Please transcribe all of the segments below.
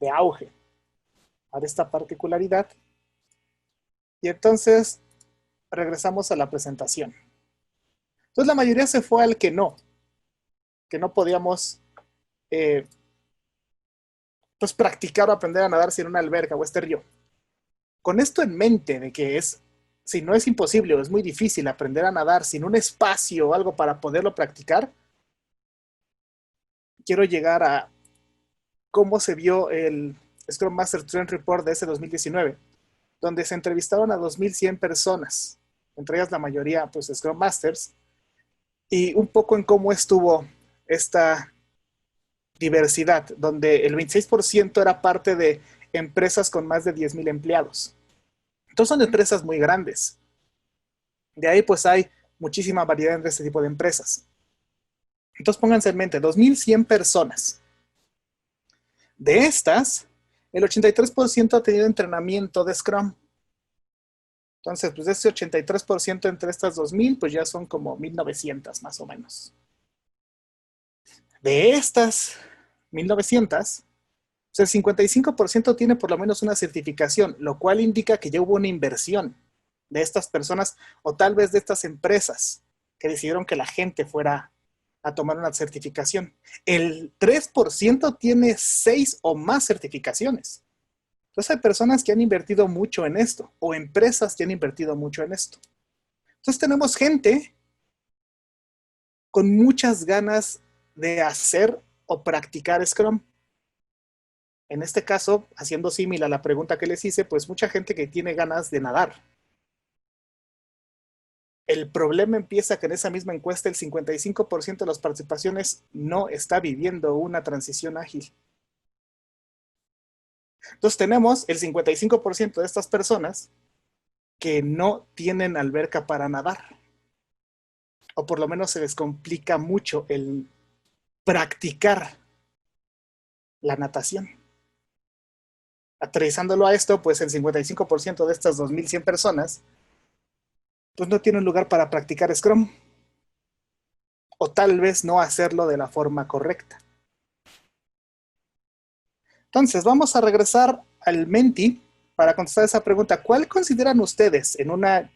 de auge a esta particularidad. Y entonces regresamos a la presentación. Entonces la mayoría se fue al que no podíamos pues practicar o aprender a nadar sin una alberca o este río. Con esto en mente de que si no es imposible o es muy difícil aprender a nadar sin un espacio o algo para poderlo practicar, quiero llegar a cómo se vio el Scrum Master Trend Report de ese 2019, donde se entrevistaron a 2,100 personas, entre ellas la mayoría pues Scrum Masters, y un poco en cómo estuvo esta diversidad, donde el 26% era parte de empresas con más de 10,000 empleados. Entonces son empresas muy grandes. De ahí pues hay muchísima variedad entre este tipo de empresas. Entonces pónganse en mente, 2,100 personas. De estas, el 83% ha tenido entrenamiento de Scrum. Entonces, pues de ese 83% entre estas 2,000, pues ya son como 1,900 más o menos. De estas 1,900, pues el 55% tiene por lo menos una certificación, lo cual indica que ya hubo una inversión de estas personas o tal vez de estas empresas que decidieron que la gente fuera a tomar una certificación. El 3% tiene 6 o más certificaciones. Entonces hay personas que han invertido mucho en esto o empresas que han invertido mucho en esto. Entonces tenemos gente con muchas ganas de hacer o practicar Scrum. En este caso, haciendo símil a la pregunta que les hice, pues mucha gente que tiene ganas de nadar. El problema empieza que en esa misma encuesta el 55% de las participaciones no está viviendo una transición ágil. Entonces tenemos el 55% de estas personas que no tienen alberca para nadar. O por lo menos se les complica mucho el practicar la natación. Aterrizándolo a esto, pues el 55% de estas 2,100 personas pues no tienen lugar para practicar Scrum. O tal vez no hacerlo de la forma correcta. Entonces, vamos a regresar al Menti para contestar esa pregunta. ¿Cuál consideran ustedes, en una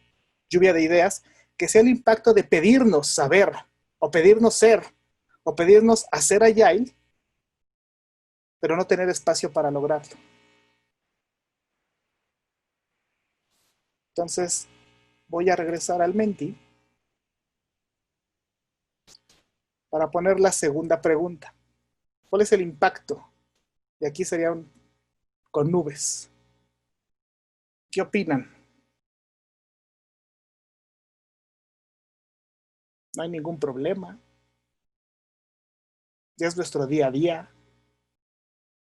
lluvia de ideas, que sea el impacto de pedirnos saber, o pedirnos ser, o pedirnos hacer Agile, pero no tener espacio para lograrlo? Entonces, voy a regresar al Menti para poner la segunda pregunta. ¿Cuál es el impacto? Y aquí sería con nubes. ¿Qué opinan? No hay ningún problema. Ya es nuestro día a día.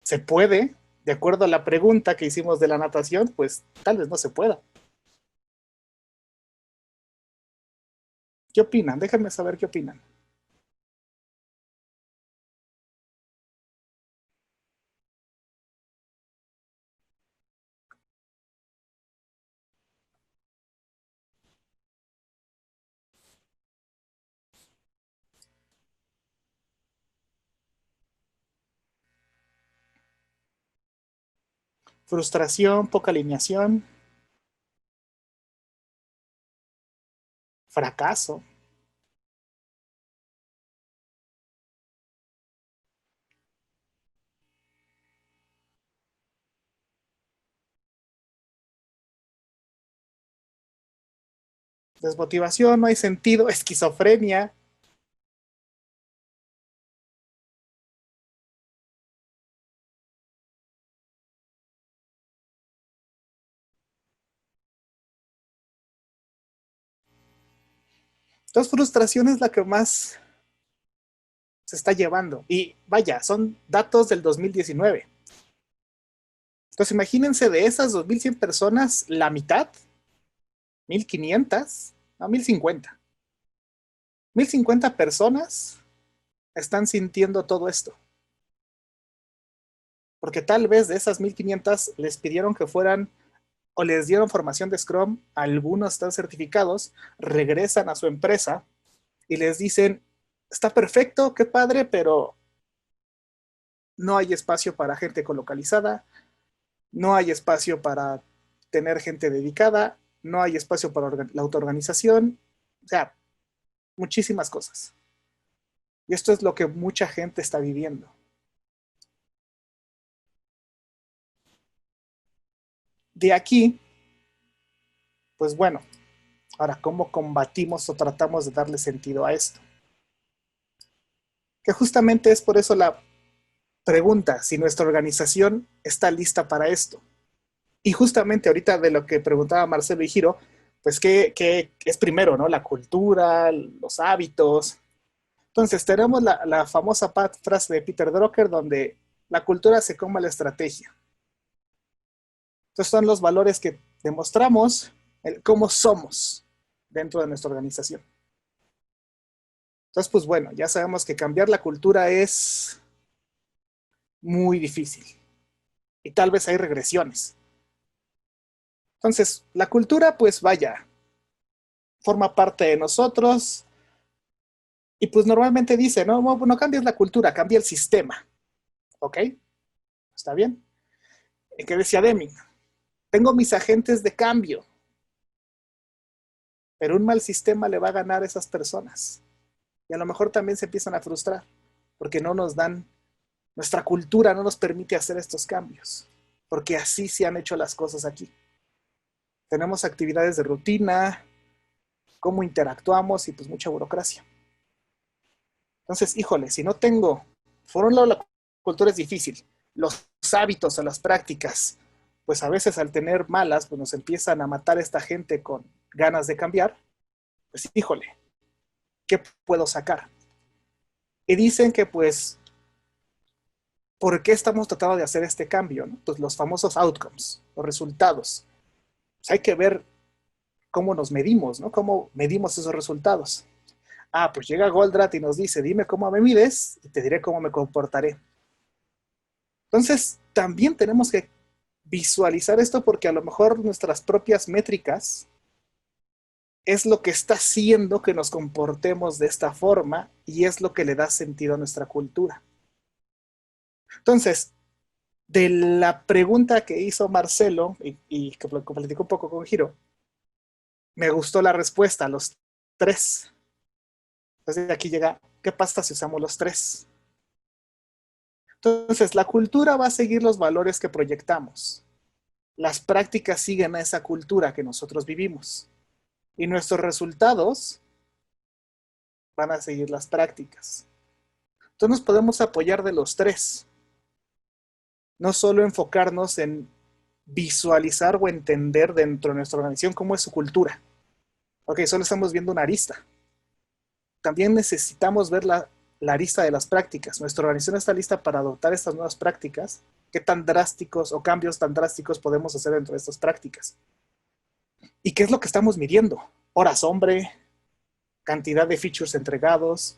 ¿Se puede? De acuerdo a la pregunta que hicimos de la natación, pues tal vez no se pueda. ¿Qué opinan? Déjenme saber qué opinan. Frustración, poca alineación, fracaso. Desmotivación, no hay sentido, esquizofrenia. Entonces, frustración es la que más se está llevando. Y vaya, son datos del 2019. Entonces, imagínense de esas 2,100 personas, la mitad, 1,500, no, 1,050. 1,050 personas están sintiendo todo esto. Porque tal vez de esas 1,500 les pidieron que fueran o les dieron formación de Scrum, algunos están certificados, regresan a su empresa y les dicen, está perfecto, qué padre, pero no hay espacio para gente colocalizada, no hay espacio para tener gente dedicada, no hay espacio para la autoorganización, o sea, muchísimas cosas. Y esto es lo que mucha gente está viviendo. De aquí, pues bueno, ahora, ¿cómo combatimos o tratamos de darle sentido a esto? Que justamente es por eso la pregunta, si nuestra organización está lista para esto. Y justamente ahorita de lo que preguntaba Marcelo y Giro, pues ¿qué es primero, ¿no? La cultura, los hábitos. Entonces tenemos la famosa frase de Peter Drucker donde la cultura se come la estrategia. Entonces son los valores que demostramos, cómo somos dentro de nuestra organización. Entonces, pues bueno, ya sabemos que cambiar la cultura es muy difícil y tal vez hay regresiones. Entonces, la cultura, pues vaya, forma parte de nosotros y pues normalmente dice, no cambies la cultura, cambia el sistema. ¿Ok? ¿Está bien? ¿Qué decía Deming? Tengo mis agentes de cambio, pero un mal sistema le va a ganar a esas personas. Y a lo mejor también se empiezan a frustrar porque no nos dan, nuestra cultura no nos permite hacer estos cambios, porque así se han hecho las cosas aquí. Tenemos actividades de rutina, cómo interactuamos y pues mucha burocracia. Entonces, híjole, si no tengo, por un lado la cultura es difícil, los hábitos o las prácticas, pues a veces al tener malas, pues nos empiezan a matar esta gente con ganas de cambiar, pues híjole, ¿qué puedo sacar? Y dicen que pues, ¿por qué estamos tratando de hacer este cambio? ¿No? Pues los famosos outcomes, los resultados. Pues hay que ver cómo nos medimos, ¿no? Cómo medimos esos resultados. Ah, pues llega Goldratt y nos dice, dime cómo me mides y te diré cómo me comportaré. Entonces, también tenemos que visualizar esto porque a lo mejor nuestras propias métricas es lo que está haciendo que nos comportemos de esta forma y es lo que le da sentido a nuestra cultura. Entonces, de la pregunta que hizo Marcelo y que platicó un poco con Giro, me gustó la respuesta, los tres. Entonces, aquí llega, ¿qué pasa si usamos los tres? Entonces, la cultura va a seguir los valores que proyectamos. Las prácticas siguen a esa cultura que nosotros vivimos. Y nuestros resultados van a seguir las prácticas. Entonces nos podemos apoyar de los tres. No solo enfocarnos en visualizar o entender dentro de nuestra organización cómo es su cultura. Ok, solo estamos viendo una arista. También necesitamos ver la arista de las prácticas. Nuestra organización está lista para adoptar estas nuevas prácticas. ¿Qué tan drásticos o cambios tan drásticos podemos hacer dentro de estas prácticas? ¿Y qué es lo que estamos midiendo? Horas hombre, cantidad de features entregados,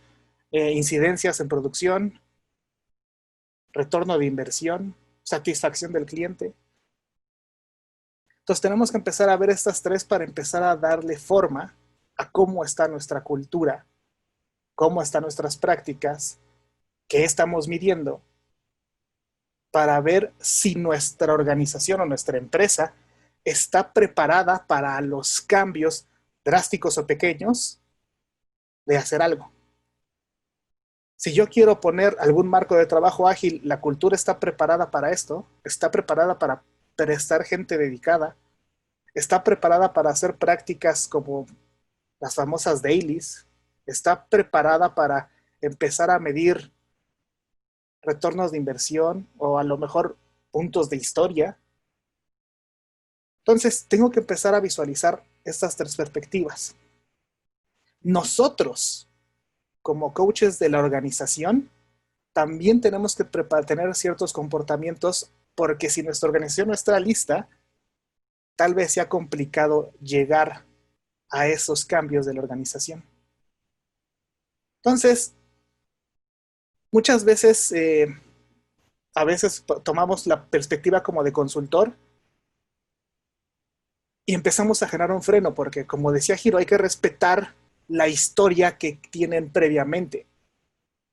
incidencias en producción, retorno de inversión, satisfacción del cliente. Entonces tenemos que empezar a ver estas tres para empezar a darle forma a cómo está nuestra cultura, cómo están nuestras prácticas, qué estamos midiendo, para ver si nuestra organización o nuestra empresa está preparada para los cambios drásticos o pequeños de hacer algo. Si yo quiero poner algún marco de trabajo ágil, la cultura está preparada para esto, está preparada para prestar gente dedicada, está preparada para hacer prácticas como las famosas dailies, está preparada para empezar a medir retornos de inversión o a lo mejor puntos de historia. Entonces, tengo que empezar a visualizar estas tres perspectivas. Nosotros, como coaches de la organización, también tenemos que tener ciertos comportamientos porque si nuestra organización no está lista, tal vez sea complicado llegar a esos cambios de la organización. Entonces, muchas veces, a veces tomamos la perspectiva como de consultor y empezamos a generar un freno porque, como decía Giro, hay que respetar la historia que tienen previamente.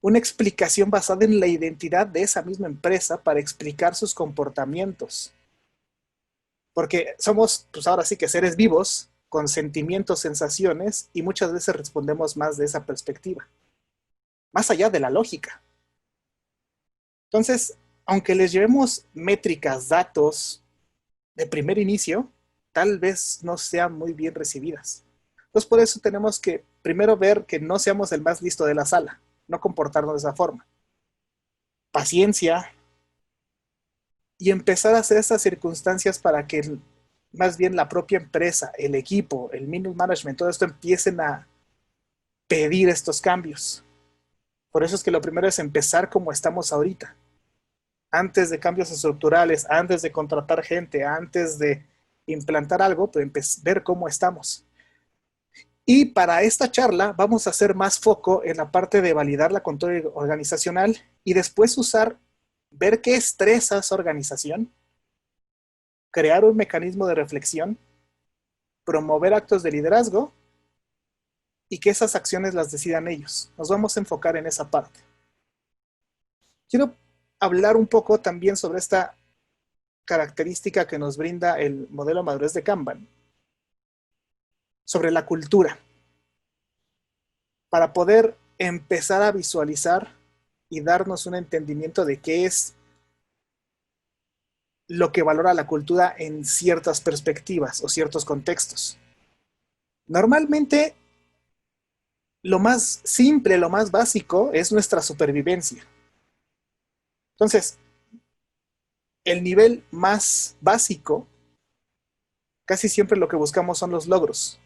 una explicación basada en la identidad de esa misma empresa para explicar sus comportamientos. Porque somos, pues ahora sí que seres vivos, con sentimientos, sensaciones, y muchas veces respondemos más de esa perspectiva, más allá de la lógica. Entonces, aunque les llevemos métricas, datos de primer inicio, tal vez no sean muy bien recibidas. Entonces, por eso tenemos que primero ver que no seamos el más listo de la sala, no comportarnos de esa forma. Paciencia y empezar a hacer estas circunstancias para que más bien la propia empresa, el equipo, el middle management, todo esto empiecen a pedir estos cambios. Por eso es que lo primero es empezar como estamos ahorita. Antes de cambios estructurales, antes de contratar gente, antes de implantar algo, pues ver cómo estamos. Y para esta charla vamos a hacer más foco en la parte de validar la control organizacional y después ver qué estresa esa organización, crear un mecanismo de reflexión, promover actos de liderazgo y que esas acciones las decidan ellos. Nos vamos a enfocar en esa parte. Quiero hablar un poco también sobre esta característica que nos brinda el modelo madurez de Kanban, sobre la cultura, para poder empezar a visualizar y darnos un entendimiento de qué es lo que valora la cultura en ciertas perspectivas o ciertos contextos. Normalmente, lo más simple, lo más básico es nuestra supervivencia. Entonces, el nivel más básico, casi siempre lo que buscamos son los logros.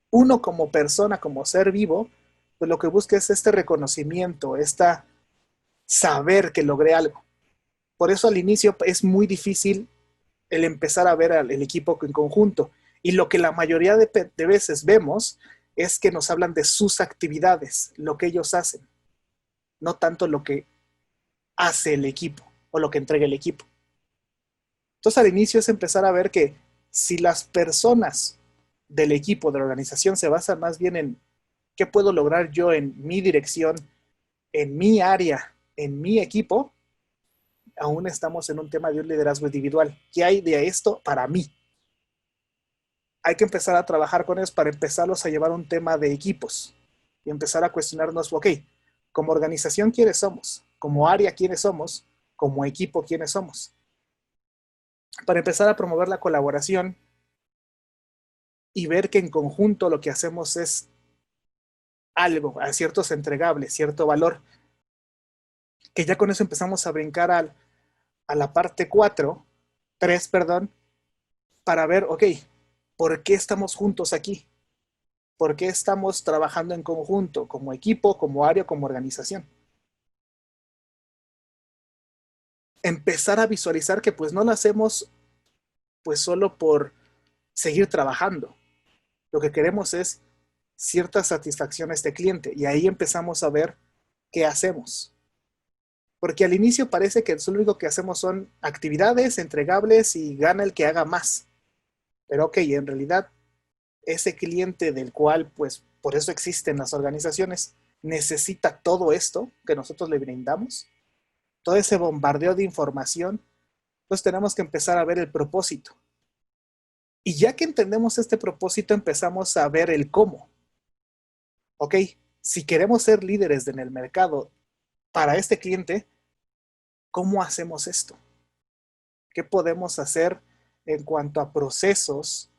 Uno como persona, como ser vivo, pues lo que busca es este reconocimiento, esta saber que logré algo. Por eso al inicio es muy difícil el empezar a ver al equipo en conjunto. Y lo que la mayoría de veces vemos es que nos hablan de sus actividades, lo que ellos hacen, no tanto lo que hace el equipo o lo que entrega el equipo. Entonces al inicio es empezar a ver que si las personas del equipo, de la organización, se basan más bien en qué puedo lograr yo en mi dirección, en mi área, en mi equipo, aún estamos en un tema de un liderazgo individual. ¿Qué hay de esto para mí? Hay que empezar a trabajar con ellos para empezarlos a llevar un tema de equipos y empezar a cuestionarnos, ok, como organización, ¿quiénes somos? Como área, ¿quiénes somos? Como equipo, ¿quiénes somos? Para empezar a promover la colaboración y ver que en conjunto lo que hacemos es algo, a ciertos entregables, cierto valor, que ya con eso empezamos a brincar a la parte 3, perdón, para ver, ok, ¿por qué estamos juntos aquí? ¿Por qué estamos trabajando en conjunto, como equipo, como área, como organización? Empezar a visualizar que pues no lo hacemos pues solo por seguir trabajando. Lo que queremos es cierta satisfacción a este cliente y ahí empezamos a ver qué hacemos. Porque al inicio parece que lo único que hacemos son actividades entregables y gana el que haga más. Pero ok, en realidad ese cliente del cual pues por eso existen las organizaciones necesita todo esto que nosotros le brindamos, todo ese bombardeo de información, pues tenemos que empezar a ver el propósito. Y ya que entendemos este propósito, empezamos a ver el cómo. Ok, si queremos ser líderes en el mercado para este cliente, ¿cómo hacemos esto? ¿Qué podemos hacer en cuanto a procesos,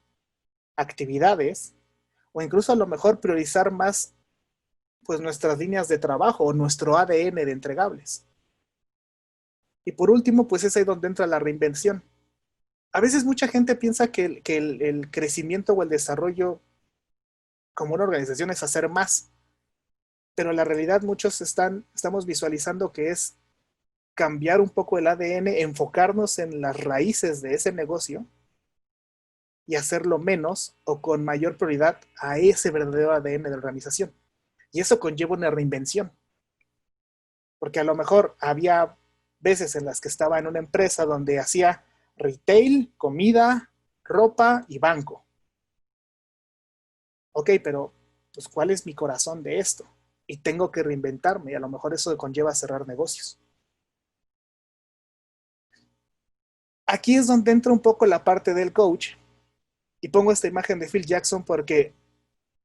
actividades, o incluso a lo mejor priorizar más pues nuestras líneas de trabajo o nuestro ADN de entregables? Y por último, pues es ahí donde entra la reinvención. A veces mucha gente piensa que el crecimiento o el desarrollo como una organización es hacer más, pero en la realidad muchos estamos visualizando que es cambiar un poco el ADN, enfocarnos en las raíces de ese negocio y hacerlo menos o con mayor prioridad a ese verdadero ADN de la organización. Y eso conlleva una reinvención, porque a lo mejor había veces en las que estaba en una empresa donde hacía retail, comida, ropa y banco. Ok, pero pues ¿cuál es mi corazón de esto? y tengo que reinventarme, y a lo mejor eso conlleva cerrar negocios. Aquí es donde entra un poco la parte del coach, y pongo esta imagen de Phil Jackson porque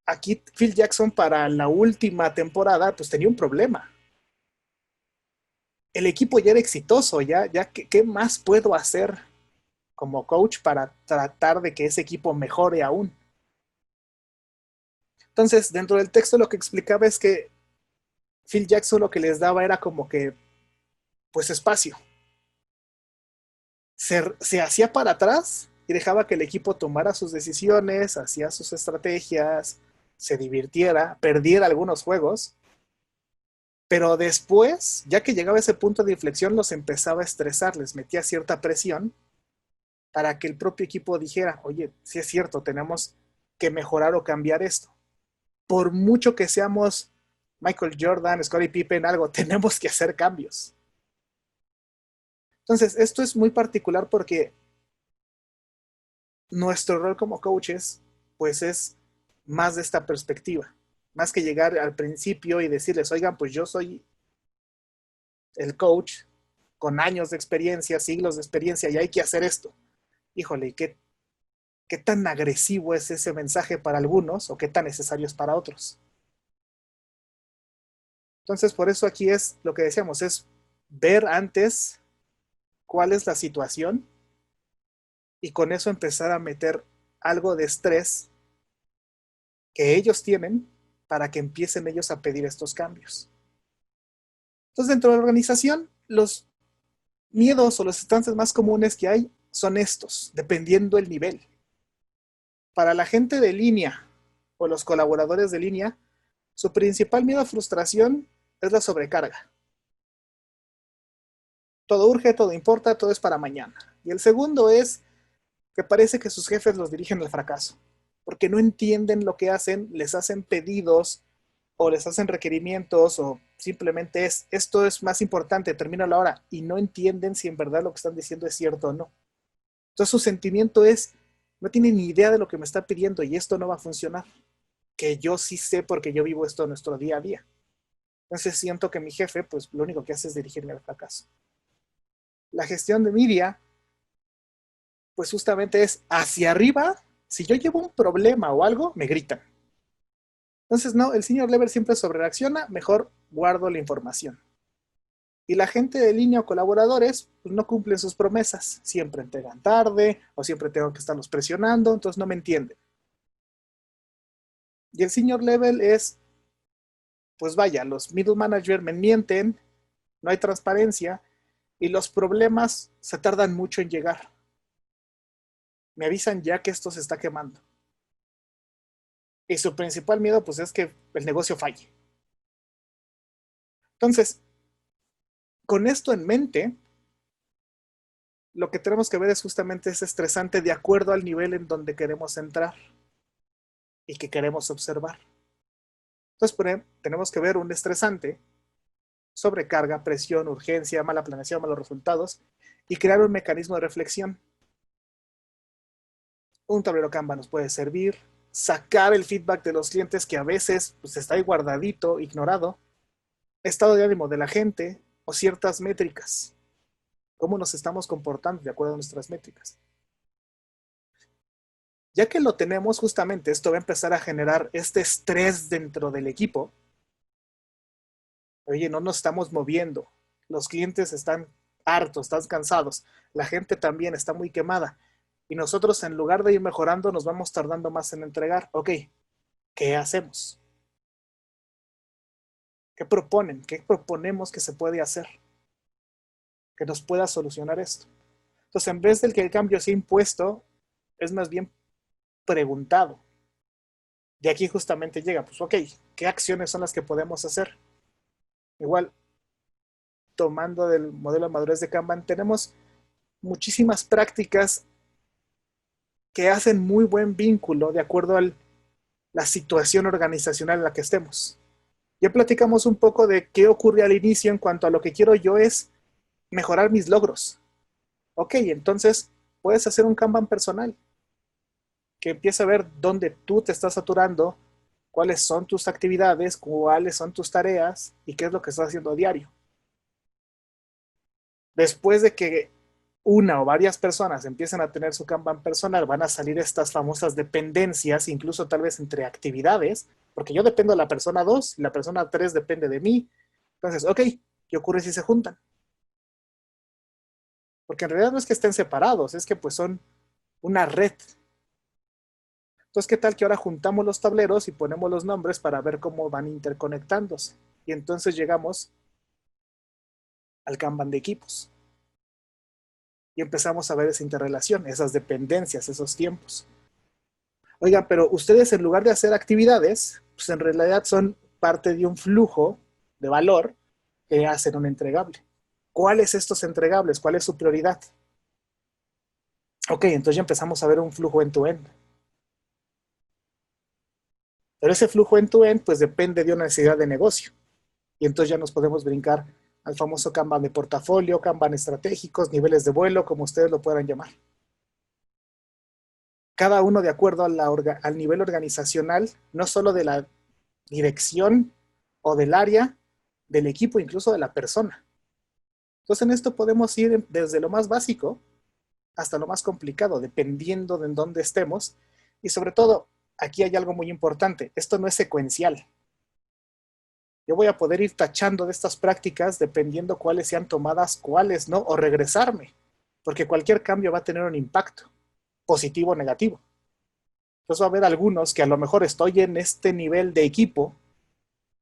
aquí Phil Jackson para la última temporada pues tenía un problema. El equipo ya era exitoso, ya ¿qué más puedo hacer como coach para tratar de que ese equipo mejore aún? Entonces, dentro del texto lo que explicaba es que Phil Jackson lo que les daba era como que, pues espacio. Se hacía para atrás y dejaba que el equipo tomara sus decisiones, hacía sus estrategias, se divirtiera, perdiera algunos juegos, pero después, ya que llegaba a ese punto de inflexión, los empezaba a estresar, les metía cierta presión para que el propio equipo dijera, oye, sí es cierto, tenemos que mejorar o cambiar esto. Por mucho que seamos Michael Jordan, Scottie Pippen, algo, tenemos que hacer cambios. Entonces, esto es muy particular porque nuestro rol como coaches, pues es más de esta perspectiva, más que llegar al principio y decirles, oigan, pues yo soy el coach con años de experiencia, siglos de experiencia, y hay que hacer esto. Híjole, ¿qué tan agresivo es ese mensaje para algunos o qué tan necesario es para otros? Entonces, por eso aquí es lo que decíamos, es ver antes cuál es la situación y con eso empezar a meter algo de estrés que ellos tienen para que empiecen ellos a pedir estos cambios. Entonces, dentro de la organización, los miedos o los estances más comunes que hay son estos, dependiendo el nivel. Para la gente de línea o los colaboradores de línea, su principal miedo a frustración es la sobrecarga. Todo urge, todo importa, todo es para mañana. Y el segundo es que parece que sus jefes los dirigen al fracaso, porque no entienden lo que hacen, les hacen pedidos o les hacen requerimientos o simplemente es, esto es más importante, termina ahora, y no entienden si en verdad lo que están diciendo es cierto o no. Entonces su sentimiento es, no tienen ni idea de lo que me está pidiendo y esto no va a funcionar, que yo sí sé porque yo vivo esto en nuestro día a día. Entonces siento que mi jefe, pues lo único que hace es dirigirme al fracaso. La gestión de media, pues justamente es hacia arriba, si yo llevo un problema o algo, me gritan. Entonces, no, el senior level siempre sobrereacciona, mejor guardo la información. Y la gente de línea o colaboradores pues, no cumplen sus promesas, siempre entregan tarde o siempre tengo que estarlos presionando, entonces no me entienden. Y el senior level es, pues vaya, los middle managers me mienten, no hay transparencia y los problemas se tardan mucho en llegar. Me avisan ya que esto se está quemando. Y su principal miedo pues es que el negocio falle. Entonces, con esto en mente, lo que tenemos que ver es justamente ese estresante de acuerdo al nivel en donde queremos entrar y que queremos observar. Entonces, por ejemplo, tenemos que ver un estresante, sobrecarga, presión, urgencia, mala planeación, malos resultados y crear un mecanismo de reflexión. Un tablero Canva nos puede servir, sacar el feedback de los clientes que a veces pues, está ahí guardadito, ignorado, estado de ánimo de la gente o ciertas métricas. Cómo nos estamos comportando de acuerdo a nuestras métricas. Ya que lo tenemos, justamente esto va a empezar a generar este estrés dentro del equipo. Oye, no nos estamos moviendo. Los clientes están hartos, están cansados. La gente también está muy quemada. Y nosotros, en lugar de ir mejorando, nos vamos tardando más en entregar. Ok, ¿qué hacemos? ¿Qué proponen? ¿Qué proponemos que se puede hacer? Que nos pueda solucionar esto. Entonces, en vez del que el cambio sea impuesto, es más bien preguntado. De aquí justamente llega, pues ok, ¿qué acciones son las que podemos hacer? Igual, tomando del modelo de madurez de Kanban, tenemos muchísimas prácticas que hacen muy buen vínculo de acuerdo a la situación organizacional en la que estemos. Ya platicamos un poco de qué ocurre al inicio en cuanto a lo que quiero yo es mejorar mis logros. Ok, entonces puedes hacer un Kanban personal que empiece a ver dónde tú te estás saturando, cuáles son tus actividades, cuáles son tus tareas y qué es lo que estás haciendo a diario. Después de que una o varias personas empiecen a tener su Kanban personal, van a salir estas famosas dependencias, incluso tal vez entre actividades, porque yo dependo de la persona 2 y la persona 3 depende de mí. Entonces, ok, ¿qué ocurre si se juntan? Porque en realidad no es que estén separados, es que pues son una red. Entonces, ¿qué tal que ahora juntamos los tableros y ponemos los nombres para ver cómo van interconectándose? Y entonces llegamos al Kanban de equipos. Y empezamos a ver esa interrelación, esas dependencias, esos tiempos. Oigan, pero ustedes en lugar de hacer actividades, pues en realidad son parte de un flujo de valor que hacen un entregable. ¿Cuáles estos entregables? ¿Cuál es su prioridad? Ok, entonces ya empezamos a ver un flujo end-to-end. Pero ese flujo end-to-end pues depende de una necesidad de negocio. Y entonces ya nos podemos brincar al famoso Kanban de portafolio, Kanban estratégicos, niveles de vuelo, como ustedes lo puedan llamar. Cada uno de acuerdo a al nivel organizacional, no solo de la dirección o del área, del equipo, incluso de la persona. Entonces en esto podemos ir desde lo más básico hasta lo más complicado, dependiendo de en dónde estemos. Y sobre todo, aquí hay algo muy importante, esto no es secuencial. Yo voy a poder ir tachando de estas prácticas dependiendo cuáles sean tomadas, cuáles no, o regresarme, porque cualquier cambio va a tener un impacto, positivo o negativo. Entonces va a haber algunos que a lo mejor estoy en este nivel de equipo,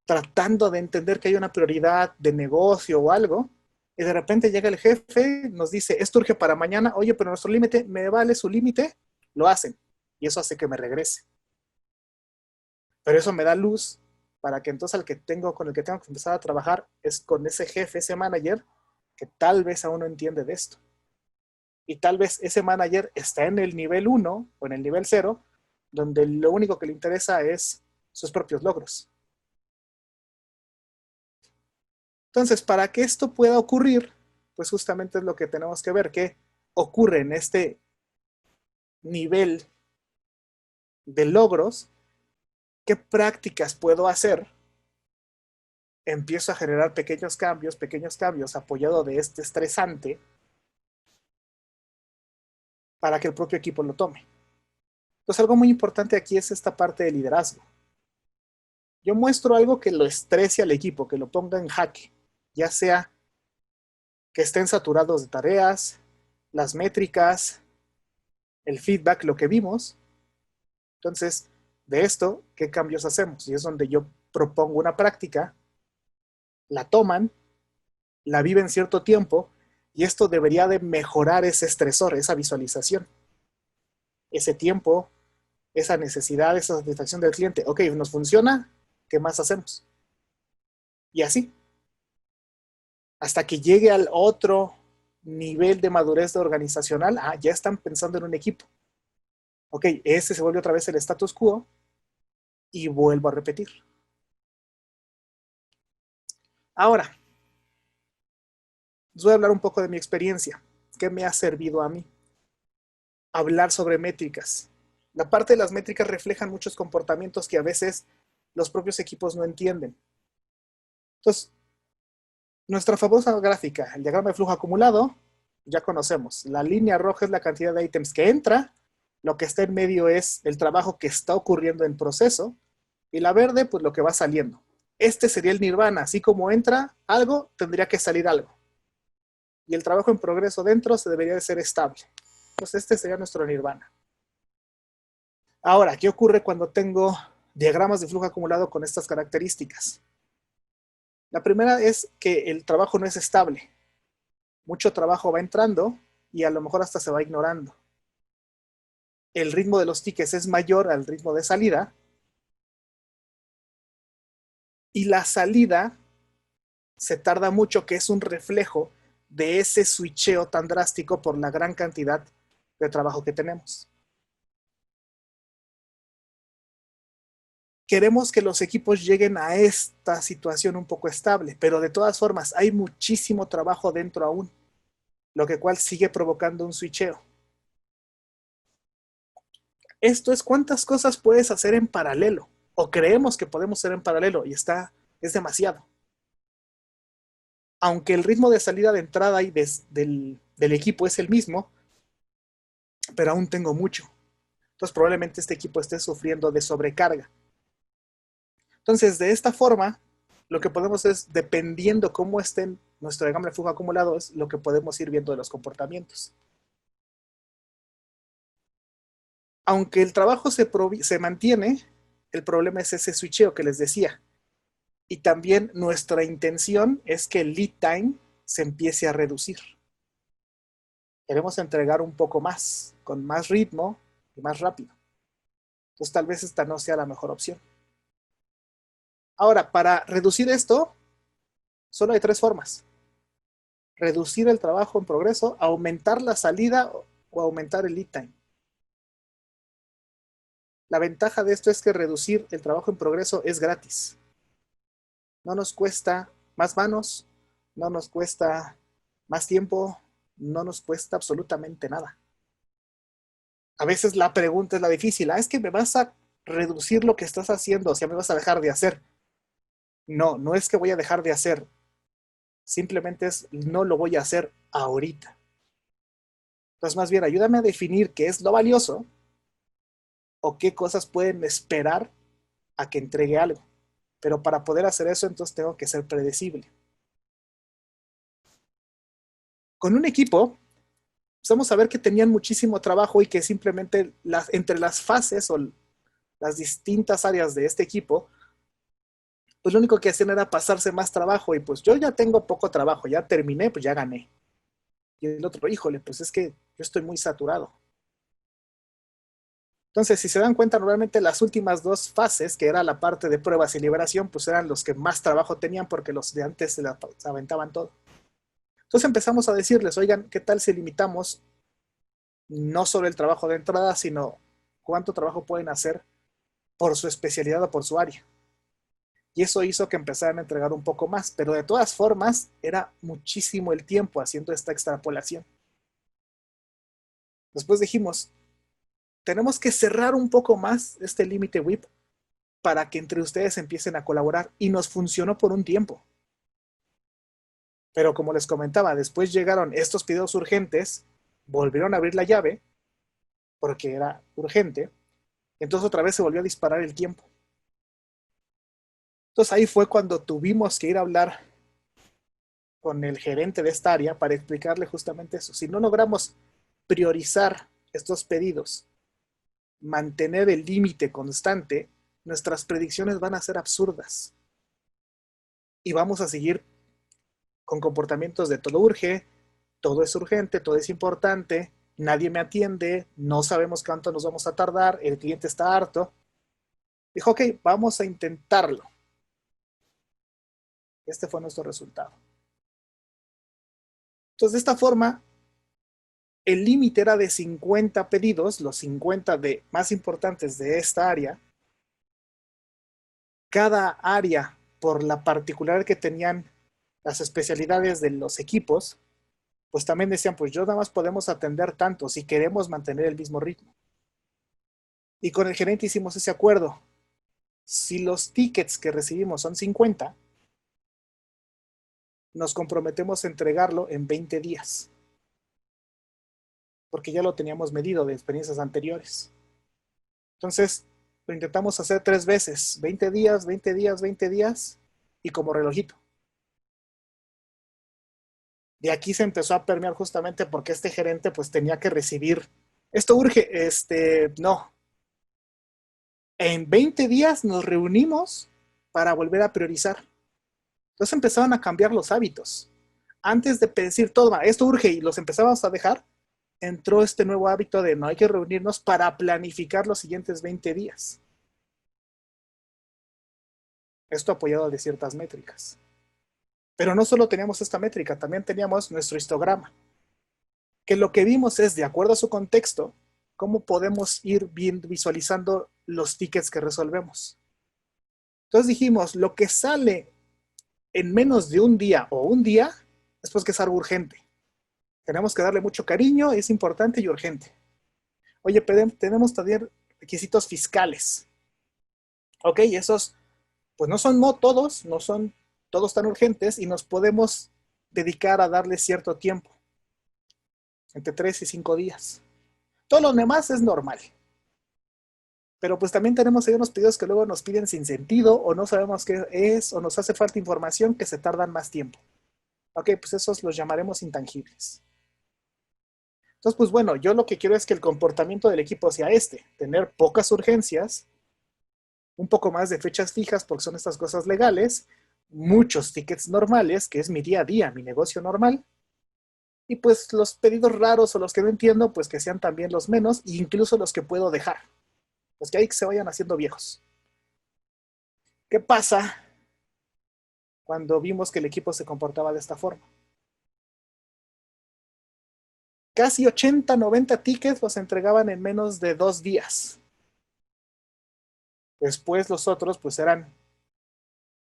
tratando de entender que hay una prioridad de negocio o algo, y de repente llega el jefe, nos dice, esto urge para mañana, oye, pero nuestro límite, ¿me vale su límite? Lo hacen, y eso hace que me regrese. Pero eso me da luz para que entonces con el que tengo que empezar a trabajar es con ese jefe, ese manager, que tal vez aún no entiende de esto. Y tal vez ese manager está en el nivel 1 o en el nivel 0, donde lo único que le interesa es sus propios logros. Entonces, para que esto pueda ocurrir, pues justamente es lo que tenemos que ver, qué ocurre en este nivel de logros, qué prácticas puedo hacer. Empiezo a generar pequeños cambios apoyado de este estresante para que el propio equipo lo tome. Entonces, algo muy importante aquí es esta parte de liderazgo. Yo muestro algo que lo estrese al equipo, que lo ponga en jaque, ya sea que estén saturados de tareas, las métricas, el feedback, lo que vimos. Entonces, de esto, ¿qué cambios hacemos? Y es donde yo propongo una práctica, la toman, la viven cierto tiempo, y esto debería de mejorar ese estresor, esa visualización, ese tiempo, esa necesidad, esa satisfacción del cliente. Ok, nos funciona, ¿qué más hacemos? Y así, hasta que llegue al otro nivel de madurez organizacional, ya están pensando en un equipo. Ok, ese se vuelve otra vez el status quo y vuelvo a repetir. Ahora, les voy a hablar un poco de mi experiencia. ¿Qué me ha servido a mí? Hablar sobre métricas. La parte de las métricas reflejan muchos comportamientos que a veces los propios equipos no entienden. Entonces, nuestra famosa gráfica, el diagrama de flujo acumulado, ya conocemos. La línea roja es la cantidad de ítems que entra, lo que está en medio es el trabajo que está ocurriendo en proceso, y la verde, pues lo que va saliendo. Este sería el nirvana, así como entra algo, tendría que salir algo. Y el trabajo en progreso dentro se debería de ser estable. Pues este sería nuestro nirvana. Ahora, ¿qué ocurre cuando tengo diagramas de flujo acumulado con estas características? La primera es que el trabajo no es estable. Mucho trabajo va entrando y a lo mejor hasta se va ignorando. El ritmo de los tickets es mayor al ritmo de salida y la salida se tarda mucho, que es un reflejo de ese switcheo tan drástico por la gran cantidad de trabajo que tenemos. Queremos que los equipos lleguen a esta situación un poco estable, pero de todas formas hay muchísimo trabajo dentro aún, lo que cual sigue provocando un switcheo. Esto es cuántas cosas puedes hacer en paralelo o creemos que podemos hacer en paralelo y es demasiado. Aunque el ritmo de salida de entrada y del equipo es el mismo, pero aún tengo mucho. Entonces probablemente este equipo esté sufriendo de sobrecarga. Entonces, de esta forma, lo que podemos es, dependiendo cómo esté nuestro diagrama de flujo acumulado, es lo que podemos ir viendo de los comportamientos. Aunque el trabajo se mantiene, el problema es ese switcheo que les decía. Y también nuestra intención es que el lead time se empiece a reducir. Queremos entregar un poco más, con más ritmo y más rápido. Entonces tal vez esta no sea la mejor opción. Ahora, para reducir esto, solo hay 3 formas. Reducir el trabajo en progreso, aumentar la salida o aumentar el lead time. La ventaja de esto es que reducir el trabajo en progreso es gratis. No nos cuesta más manos, no nos cuesta más tiempo, no nos cuesta absolutamente nada. A veces la pregunta es la difícil. Es que me vas a reducir lo que estás haciendo, o sea, me vas a dejar de hacer. No, no es que voy a dejar de hacer. Simplemente no lo voy a hacer ahorita. Entonces, más bien, ayúdame a definir qué es lo valioso o qué cosas pueden esperar a que entregue algo. Pero para poder hacer eso, entonces tengo que ser predecible. Con un equipo, vamos a ver que tenían muchísimo trabajo y que simplemente entre las fases o las distintas áreas de este equipo, pues lo único que hacían era pasarse más trabajo y pues yo ya tengo poco trabajo, ya terminé, pues ya gané. Y el otro, híjole, pues es que yo estoy muy saturado. Entonces, si se dan cuenta, normalmente las últimas 2 fases, que era la parte de pruebas y liberación, pues eran los que más trabajo tenían porque los de antes se aventaban todo. Entonces empezamos a decirles, oigan, ¿qué tal si limitamos no solo el trabajo de entrada, sino cuánto trabajo pueden hacer por su especialidad o por su área? Y eso hizo que empezaran a entregar un poco más, pero de todas formas era muchísimo el tiempo haciendo esta extrapolación. Después dijimos, tenemos que cerrar un poco más este límite WIP para que entre ustedes empiecen a colaborar, y nos funcionó por un tiempo. Pero como les comentaba, después llegaron estos pedidos urgentes, volvieron a abrir la llave porque era urgente, entonces otra vez se volvió a disparar el tiempo. Entonces ahí fue cuando tuvimos que ir a hablar con el gerente de esta área para explicarle justamente eso. Si no logramos priorizar estos pedidos, mantener el límite constante, nuestras predicciones van a ser absurdas. Y vamos a seguir con comportamientos de todo urge, todo es urgente, todo es importante, nadie me atiende, no sabemos cuánto nos vamos a tardar, el cliente está harto. Dijo, ok, vamos a intentarlo. Este fue nuestro resultado. Entonces, de esta forma, el límite era de 50 pedidos, los 50 más importantes de esta área. Cada área, por la particular que tenían las especialidades de los equipos, pues también decían, pues yo nada más podemos atender tanto si queremos mantener el mismo ritmo. Y con el gerente hicimos ese acuerdo. Si los tickets que recibimos son 50, nos comprometemos a entregarlo en 20 días. Porque ya lo teníamos medido de experiencias anteriores. Entonces, lo intentamos hacer 3 veces, 20 días, 20 días, 20 días, y como relojito. De aquí se empezó a permear justamente porque este gerente pues tenía que recibir, esto urge, no. En 20 días nos reunimos para volver a priorizar. Entonces empezaban a cambiar los hábitos. Antes de decir todo, esto urge y los empezábamos a dejar, entró este nuevo hábito de no hay que reunirnos para planificar los siguientes 20 días. Esto apoyado de ciertas métricas. Pero no solo teníamos esta métrica, también teníamos nuestro histograma. Que lo que vimos es, de acuerdo a su contexto, cómo podemos ir visualizando los tickets que resolvemos. Entonces dijimos, lo que sale en menos de un día o un día, es pues que es algo urgente. Tenemos que darle mucho cariño, es importante y urgente. Oye, tenemos también requisitos fiscales. Ok, esos pues no son todos, no son todos tan urgentes y nos podemos dedicar a darle cierto tiempo, entre 3 y 5 días. Todo lo demás es normal. Pero pues también tenemos ahí unos pedidos que luego nos piden sin sentido o no sabemos qué es o nos hace falta información que se tardan más tiempo. Ok, pues esos los llamaremos intangibles. Entonces, pues bueno, yo lo que quiero es que el comportamiento del equipo sea este, tener pocas urgencias, un poco más de fechas fijas porque son estas cosas legales, muchos tickets normales, que es mi día a día, mi negocio normal, y pues los pedidos raros o los que no entiendo, pues que sean también los menos, e incluso los que puedo dejar, los que hay que se vayan haciendo viejos. ¿Qué pasa cuando vimos que el equipo se comportaba de esta forma? Casi 80, 90 tickets los entregaban en menos de 2 días. Después los otros pues eran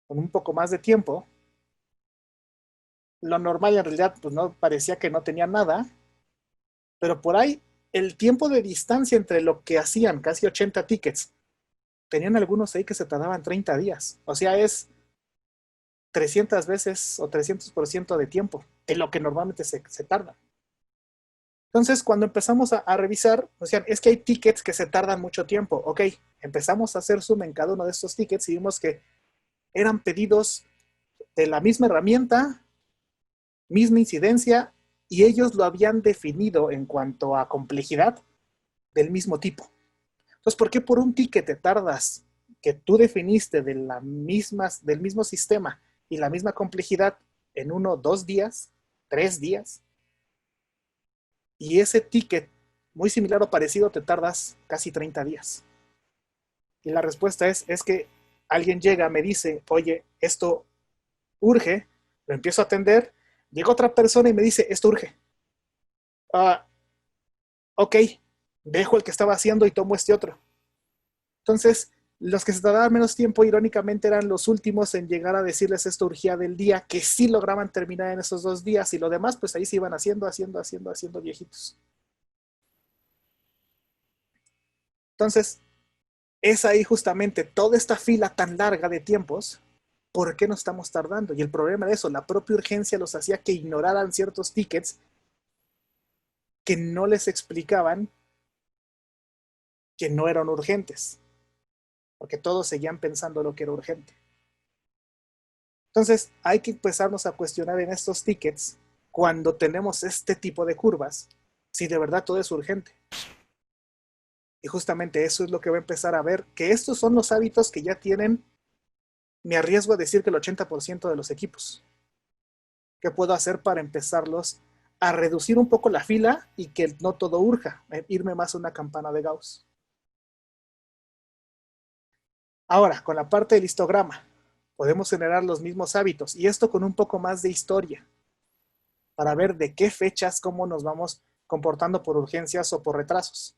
con un poco más de tiempo. Lo normal en realidad pues no parecía que no tenían nada, pero por ahí el tiempo de distancia entre lo que hacían, casi 80 tickets, tenían algunos ahí que se tardaban 30 días. O sea, es 300 veces o 300% de tiempo de lo que normalmente se tarda. Entonces, cuando empezamos a revisar, o sea, es que hay tickets que se tardan mucho tiempo. Ok, empezamos a hacer zoom en cada uno de estos tickets y vimos que eran pedidos de la misma herramienta, misma incidencia, y ellos lo habían definido en cuanto a complejidad del mismo tipo. Entonces, ¿por qué por un ticket te tardas que tú definiste de la misma, del mismo sistema y la misma complejidad en 1, 2 días, 3 días? Y ese ticket muy similar o parecido te tardas casi 30 días. Y la respuesta es que alguien llega, me dice, oye, esto urge, lo empiezo a atender, llega otra persona y me dice, esto urge. Ah, ok, dejo el que estaba haciendo y tomo este otro. Entonces, los que se tardaban menos tiempo, irónicamente, eran los últimos en llegar a decirles esta urgía del día, que sí lograban terminar en esos 2 días y lo demás, pues ahí se iban haciendo viejitos. Entonces, es ahí justamente toda esta fila tan larga de tiempos, ¿por qué nos estamos tardando? Y el problema de eso, la propia urgencia los hacía que ignoraran ciertos tickets que no les explicaban que no eran urgentes, porque todos seguían pensando lo que era urgente. Entonces, hay que empezarnos a cuestionar en estos tickets, cuando tenemos este tipo de curvas, si de verdad todo es urgente. Y justamente eso es lo que va a empezar a ver, que estos son los hábitos que ya tienen, me arriesgo a decir que el 80% de los equipos. ¿Qué puedo hacer para empezarlos a reducir un poco la fila y que no todo urja, irme más a una campana de Gauss? Ahora, con la parte del histograma, podemos generar los mismos hábitos y esto con un poco más de historia para ver de qué fechas, cómo nos vamos comportando por urgencias o por retrasos.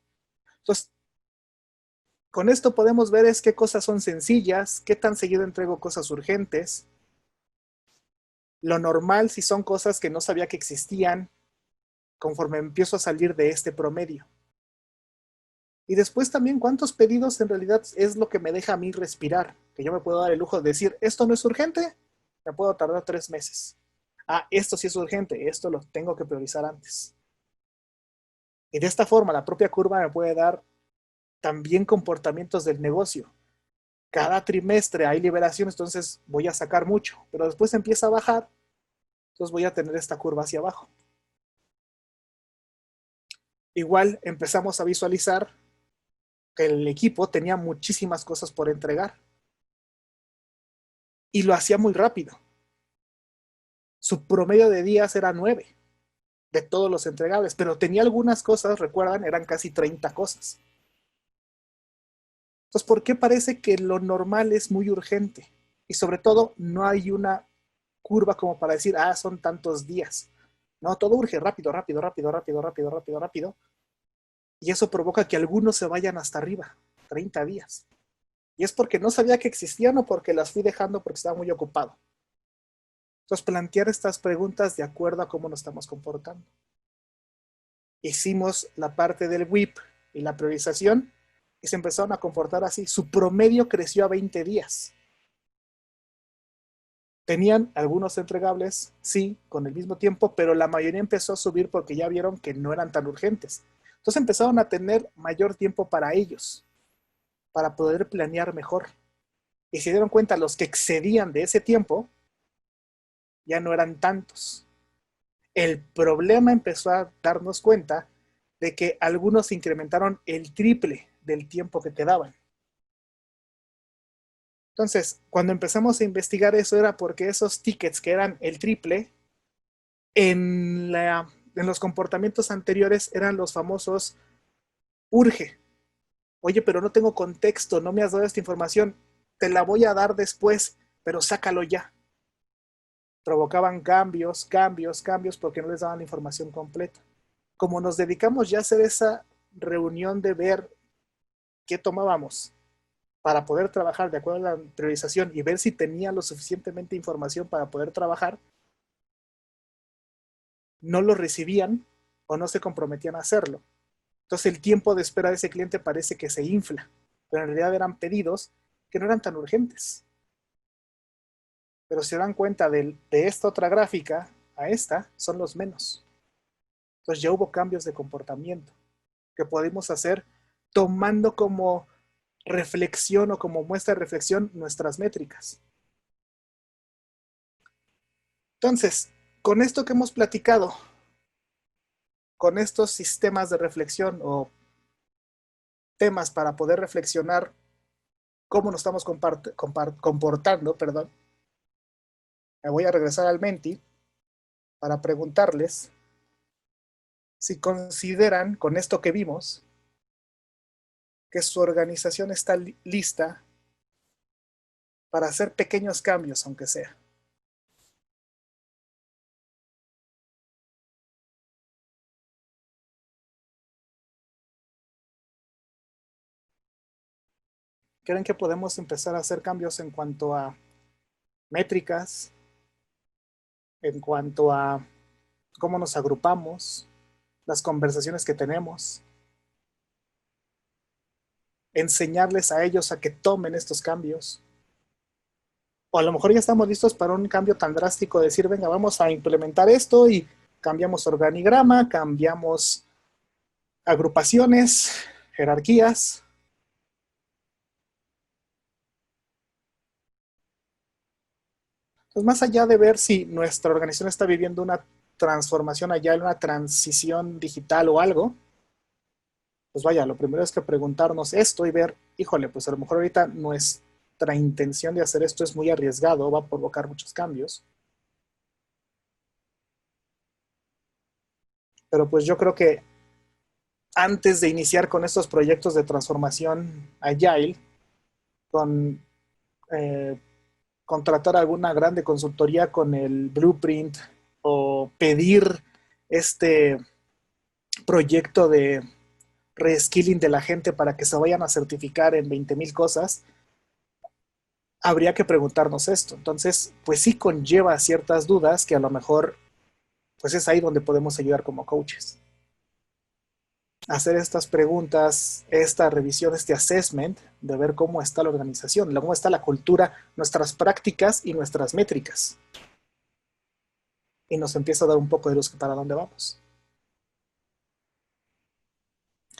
Entonces, con esto podemos ver es qué cosas son sencillas, qué tan seguido entrego cosas urgentes, lo normal si son cosas que no sabía que existían conforme empiezo a salir de este promedio. Y después también cuántos pedidos en realidad es lo que me deja a mí respirar, que yo me puedo dar el lujo de decir, esto no es urgente, me puedo tardar 3 meses. Ah, esto sí es urgente, esto lo tengo que priorizar antes. Y de esta forma la propia curva me puede dar también comportamientos del negocio. Cada trimestre hay liberaciones, entonces voy a sacar mucho, pero después empieza a bajar, entonces voy a tener esta curva hacia abajo. Igual empezamos a visualizar que el equipo tenía muchísimas cosas por entregar y lo hacía muy rápido. Su promedio de días era 9 de todos los entregables, pero tenía algunas cosas, recuerdan, eran casi 30 cosas. Entonces, ¿por qué parece que lo normal es muy urgente? Y sobre todo, no hay una curva como para decir, ah, son tantos días. No, todo urge rápido, rápido, rápido, rápido, rápido, rápido, rápido. Y eso provoca que algunos se vayan hasta arriba, 30 días. Y es porque no sabía que existían o porque las fui dejando porque estaba muy ocupado. Entonces, plantear estas preguntas de acuerdo a cómo nos estamos comportando. Hicimos la parte del WIP y la priorización y se empezaron a comportar así. Su promedio creció a 20 días. Tenían algunos entregables, sí, con el mismo tiempo, pero la mayoría empezó a subir porque ya vieron que no eran tan urgentes. Entonces empezaron a tener mayor tiempo para ellos, para poder planear mejor. Y se dieron cuenta, los que excedían de ese tiempo ya no eran tantos. El problema empezó a darnos cuenta de que algunos incrementaron el triple del tiempo que quedaban. Entonces, cuando empezamos a investigar eso era porque esos tickets que eran el triple, en los comportamientos anteriores eran los famosos urge. Oye, pero no tengo contexto, no me has dado esta información, te la voy a dar después, pero sácalo ya. Provocaban cambios, cambios, cambios porque no les daban la información completa. Como nos dedicamos ya a hacer esa reunión de ver qué tomábamos para poder trabajar de acuerdo a la priorización y ver si tenía lo suficientemente información para poder trabajar, no lo recibían o no se comprometían a hacerlo. Entonces el tiempo de espera de ese cliente parece que se infla, pero en realidad eran pedidos que no eran tan urgentes. Pero si se dan cuenta de esta otra gráfica a esta, son los menos. Entonces ya hubo cambios de comportamiento que podemos hacer tomando como reflexión o como muestra de reflexión nuestras métricas. Entonces, con esto que hemos platicado, con estos sistemas de reflexión o temas para poder reflexionar cómo nos estamos comportando, perdón, me voy a regresar al Menti para preguntarles si consideran con esto que vimos que su organización está lista para hacer pequeños cambios, aunque sea. ¿Creen que podemos empezar a hacer cambios en cuanto a métricas, en cuanto a cómo nos agrupamos, las conversaciones que tenemos, enseñarles a ellos a que tomen estos cambios? O a lo mejor ya estamos listos para un cambio tan drástico de decir, venga, vamos a implementar esto y cambiamos organigrama, cambiamos agrupaciones, jerarquías. Pues más allá de ver si nuestra organización está viviendo una transformación allá, una transición digital o algo, pues vaya, lo primero es que preguntarnos esto y ver, híjole, pues a lo mejor ahorita nuestra intención de hacer esto es muy arriesgado, va a provocar muchos cambios. Pero pues yo creo que antes de iniciar con estos proyectos de transformación agile, con eh, contratar alguna grande consultoría con el blueprint o pedir este proyecto de reskilling de la gente para que se vayan a certificar en 20,000 cosas, habría que preguntarnos esto. Entonces, pues sí conlleva ciertas dudas que a lo mejor, pues es ahí donde podemos ayudar como coaches. Hacer estas preguntas, esta revisión, este assessment, de ver cómo está la organización, cómo está la cultura, nuestras prácticas y nuestras métricas. Y nos empieza a dar un poco de luz para dónde vamos.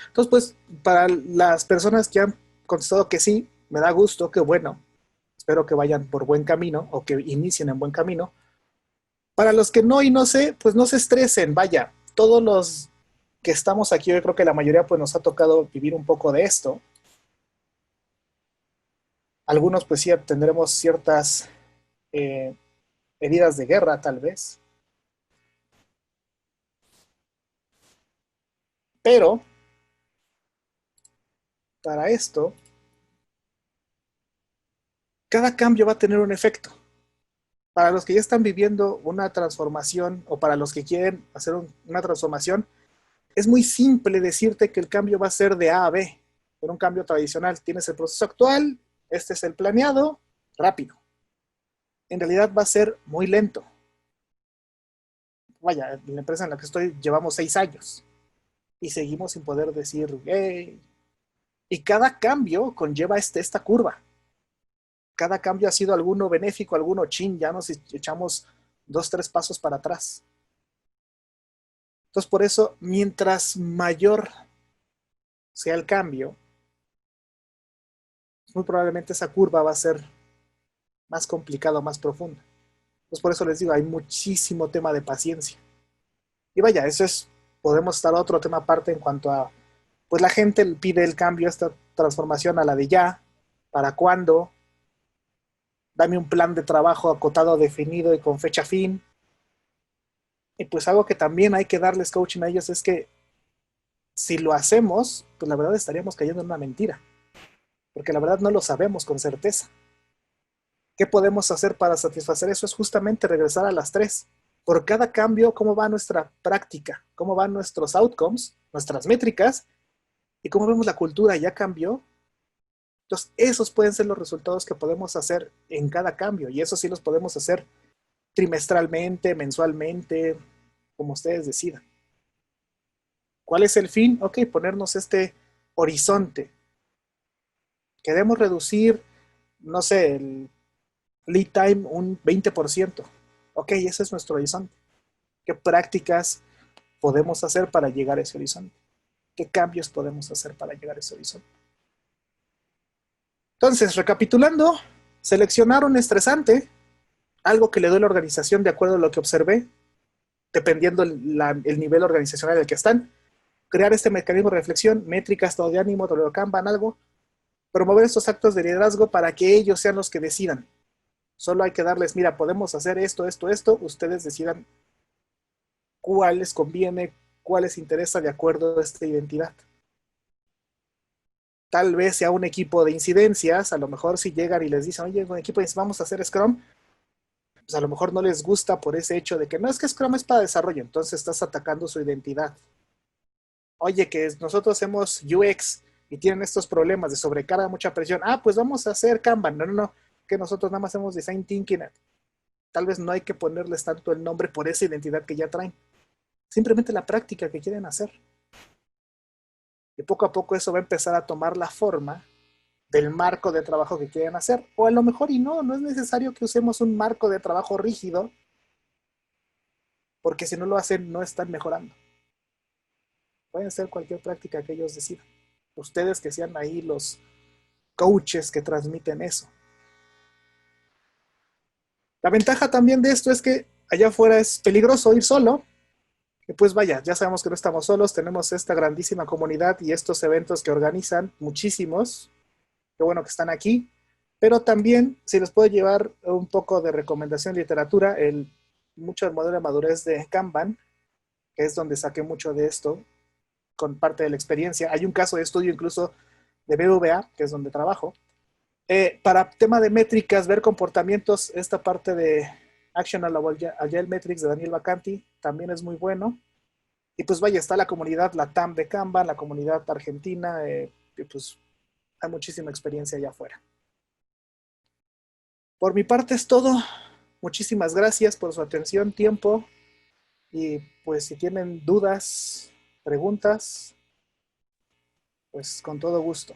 Entonces, pues, para las personas que han contestado que sí, me da gusto, que bueno, espero que vayan por buen camino o que inicien en buen camino. Para los que no y no sé, pues no se estresen, vaya, todos los que estamos aquí, yo creo que la mayoría pues nos ha tocado vivir un poco de esto. Algunos pues sí tendremos ciertas eh, heridas de guerra tal vez, pero para esto, cada cambio va a tener un efecto. Para los que ya están viviendo una transformación o para los que quieren hacer una transformación, es muy simple decirte que el cambio va a ser de A a B, por un cambio tradicional. Tienes el proceso actual, este es el planeado, rápido. En realidad va a ser muy lento. Vaya, en la empresa en la que estoy llevamos 6 años y seguimos sin poder decir, hey. Y cada cambio conlleva esta curva. Cada cambio ha sido alguno benéfico, alguno chin, ya nos echamos 2, 3 pasos para atrás. Entonces, por eso, mientras mayor sea el cambio, muy probablemente esa curva va a ser más complicada, más profunda. Entonces, por eso les digo, hay muchísimo tema de paciencia. Y vaya, eso es, podemos estar a otro tema aparte en cuanto a, pues la gente pide el cambio, esta transformación a la de ya, para cuándo, dame un plan de trabajo acotado, definido y con fecha fin. Y pues algo que también hay que darles coaching a ellos es que si lo hacemos, pues la verdad estaríamos cayendo en una mentira, porque la verdad no lo sabemos con certeza. ¿Qué podemos hacer para satisfacer eso? Es justamente regresar a las tres. Por cada cambio, cómo va nuestra práctica, cómo van nuestros outcomes, nuestras métricas, y cómo vemos la cultura, ya cambió. Entonces, esos pueden ser los resultados que podemos hacer en cada cambio, y eso sí los podemos hacer trimestralmente, mensualmente, como ustedes decidan. ¿Cuál es el fin? Ok, ponernos este horizonte. Queremos reducir, no sé, el lead time un 20%. Ok, ese es nuestro horizonte. ¿Qué prácticas podemos hacer para llegar a ese horizonte? ¿Qué cambios podemos hacer para llegar a ese horizonte? Entonces, recapitulando, seleccionar un estresante, algo que le doy a la organización de acuerdo a lo que observé, dependiendo el nivel organizacional en el que están, crear este mecanismo de reflexión, métricas, estado de ánimo, tablero Kanban, algo, promover estos actos de liderazgo para que ellos sean los que decidan. Solo hay que darles, mira, podemos hacer esto, esto, esto, ustedes decidan cuál les conviene, cuál les interesa de acuerdo a esta identidad. Tal vez sea un equipo de incidencias, a lo mejor si llegan y les dicen, oye, un equipo de vamos a hacer Scrum, pues a lo mejor no les gusta por ese hecho de que no es que Scrum es para desarrollo, entonces estás atacando su identidad. Oye, que nosotros hacemos UX y tienen estos problemas de sobrecarga, mucha presión, pues vamos a hacer Kanban, no, que nosotros nada más hacemos Design Thinking, tal vez no hay que ponerles tanto el nombre por esa identidad que ya traen, simplemente la práctica que quieren hacer. Y poco a poco eso va a empezar a tomar la forma del marco de trabajo que quieren hacer. O a lo mejor y no es necesario que usemos un marco de trabajo rígido, porque si no lo hacen no están mejorando. Pueden ser cualquier práctica que ellos decidan. Ustedes que sean ahí los coaches que transmiten eso. La ventaja también de esto es que allá afuera es peligroso ir solo. Y pues vaya, ya sabemos que no estamos solos, tenemos esta grandísima comunidad y estos eventos que organizan, muchísimos. Qué bueno que están aquí. Pero también, si les puedo llevar un poco de recomendación de literatura, mucho del modelo de madurez de Kanban, que es donde saqué mucho de esto, con parte de la experiencia. Hay un caso de estudio incluso de BBVA, que es donde trabajo. Para tema de métricas, ver comportamientos, esta parte de Actionable Agile Metrics de Daniel Vacanti también es muy bueno. Y pues vaya, está la comunidad, la TAM de Kanban, la comunidad argentina, y pues hay muchísima experiencia allá afuera. Por mi parte es todo. Muchísimas gracias por su atención, tiempo. Y pues si tienen dudas, preguntas, pues con todo gusto.